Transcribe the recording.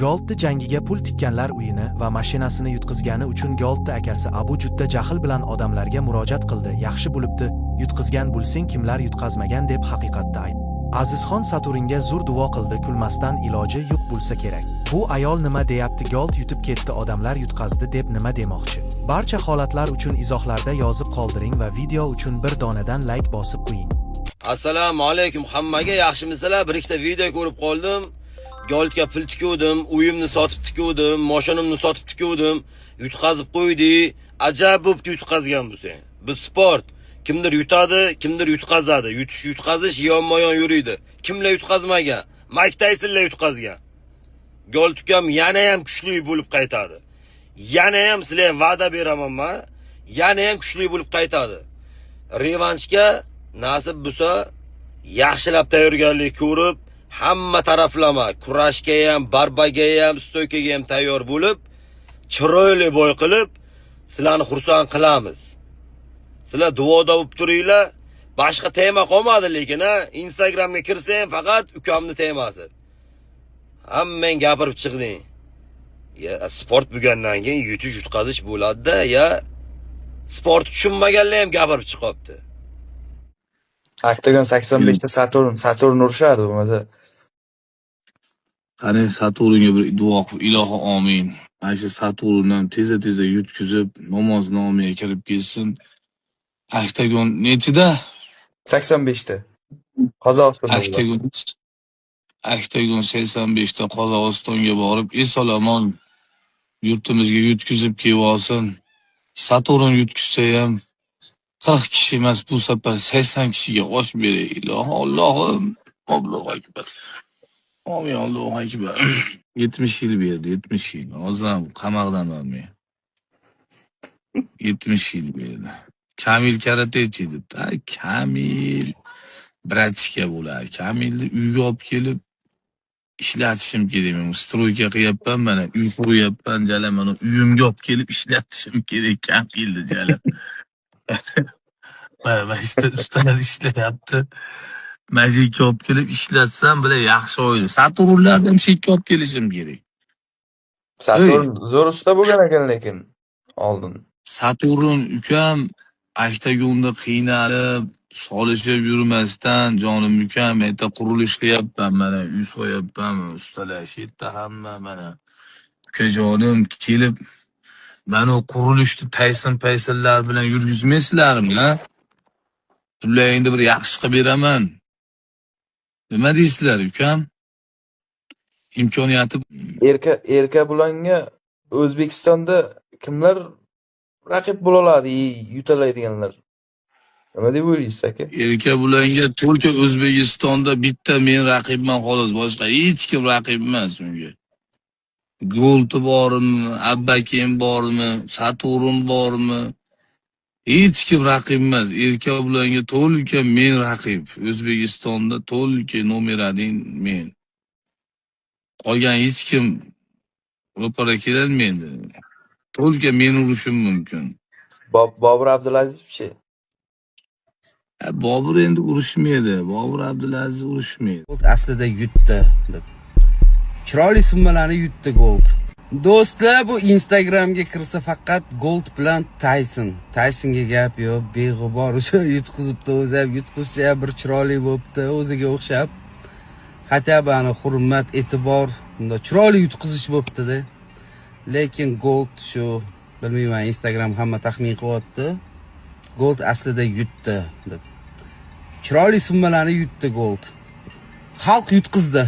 Goldni jangiga pul tikkanlar uyini va mashinasini yutqizgani uchun Goldni akasi Abu juda jahl bilan odamlarga murojaat qildi. Yaxshi bo'libdi, yutqizgan bo'lsang kimlar yutqazmagan deb haqiqatni aytdi. Azizxon Saturnga zur duo qildi, kulmasdan iloji yo'q bo'lsa kerak. Bu ayol nima deyapti? Gold yutib ketdi, odamlar yutqazdi deb nima demoqchi? Barcha holatlar uchun izohlarda yozib qoldiring va video uchun bir donadan like bosib qo'ying. Assalomu alaykum hammaga, yaxshimisizlar? Bir ikkita video ko'rib qoldim. Goldga pul tikuvdim, uyimni sotib tikuvdim, mashinamni sotib tikuvdim, yutqazib qo'ydi. Ajab bo'pti yutqazgan bo'lsa. Bu sport. Kimdir yutadi, kimdir yutqazadi. Yutqazish yonma-yon yuriydi. Kimlar yutqazmagan? Mike Taysonlar yutqazgan. Gold ukam yana ham kuchli bo'lib qaytadi. Yana ham sizlarga va'da beraman men. Yana ham kuchli bo'lib qaytadi. Revanshga nasib bo'lsa, yaxshilab tayyorgarlik ko'rib, hamma taraflama, kurashga ham, barbaga ham, stoykaga ham tayyor bo'lib, chiroyli boy qilib, sizlarni xursand qilamiz. Sizlar duoda bo'lib turinglar. Boshqa tema qolmadi lekin, Instagramga kirsang faqat ukamni temasi. Hammang gapirib chiqding. Ya sport bo'lgandan keyin yutish yutqazish bo'ladi-da, ya sport tushunmaganlar ham gapirib chiqyapti. Octagon 85 ta Saturn urishadi bo'lmasa. Qani Saturnga bir duo qilib, ilohi amin. Mana shu Saturndan tez-tez yutkizib, namoz nomiga kirib kelsin. Octagon nechida? 85 ta. Qozog'istonda. Octagon 85 ta Qozog'istonga borib, esolomon yurtimizga yutkizib kelib olsin. Saturn yutkizsa ham 40 kishi emas, bu safar 80 kishiga osh beray. Ilohi Allohim, Allohu akbar. Amin, Allohu akbar. 70 yil berdi, 70 yil. Hozir qamoqdan olmay. 70 yil berdi. Kamil karatechi debdi. Kamil bratchika bo'lar. Kamilni uyga olib kelib ishlatishim kerak. Men stroyka qilyapman, mana uy quryapman, jala mana uyimga olib kelib ishlatishim kerak Kamilni jala. Mana ustalar ishlayapti. Majikka olib kelib ishlatsam bile yaxshi o'ydi. Saturnlarni ham shekka olib kelishim kerak. Saturn zo'r usta bo'lgan ekan lekin oldin. Saturn ukam Octagonda qiynalib, solishib yurmasdan jonim ukam ayta qurilish qilyapman, mana uy so'yapman, ustalar shetda hamma mana. Ukajonim kelib mana qurilishni Taysonlar bilan yurgizmaysizlarmi, ha? Sizlarga bir yaxshi qilib beraman. Nima deysizlar, ukam? Imkoniyati Erka Bulanga O'zbekistonda kimlar raqib bo'la oladi, yutalaydiganlar? Nima deb o'ylaysiz aka? Erka Bulanga to'lka O'zbekistonda bitta men raqibman xolos, boshqa hech kim raqib emas unga. Gold bormi, Abbakim bormi, Saturn bormi? Hech kim raqib emas. Erka Bulanga to'lka men raqib. O'zbekistonda to'lka nomer 1 men. Qolgan hech kim ro'para kelolmaydi. To'lka men urishim mumkin. Bobur Abdulazizchi. Bobur endi urushmaydi. Bobur Abdulaziz urushmaydi. Aslida yutdi deb. Chiroyli summalarni yutdi Gold. Do'stlar, bu Instagramga kirsa faqat Gold bilan Taysonga gap yo'q, beg'ubor o'sha yutqizibdi, o'zi ham yutqizsa ham bir chiroyli bo'libdi, o'ziga o'xshab. Hatto bani hurmat, e'tibor, unda chiroyli yutqizish bo'libdi-da. Lekin Gold shu, bilmayman, Instagram hamma taxmin qilyapti. Gold aslida yutdi deb. Chiroyli summalarni yutdi Gold. Xalq yutqizdi.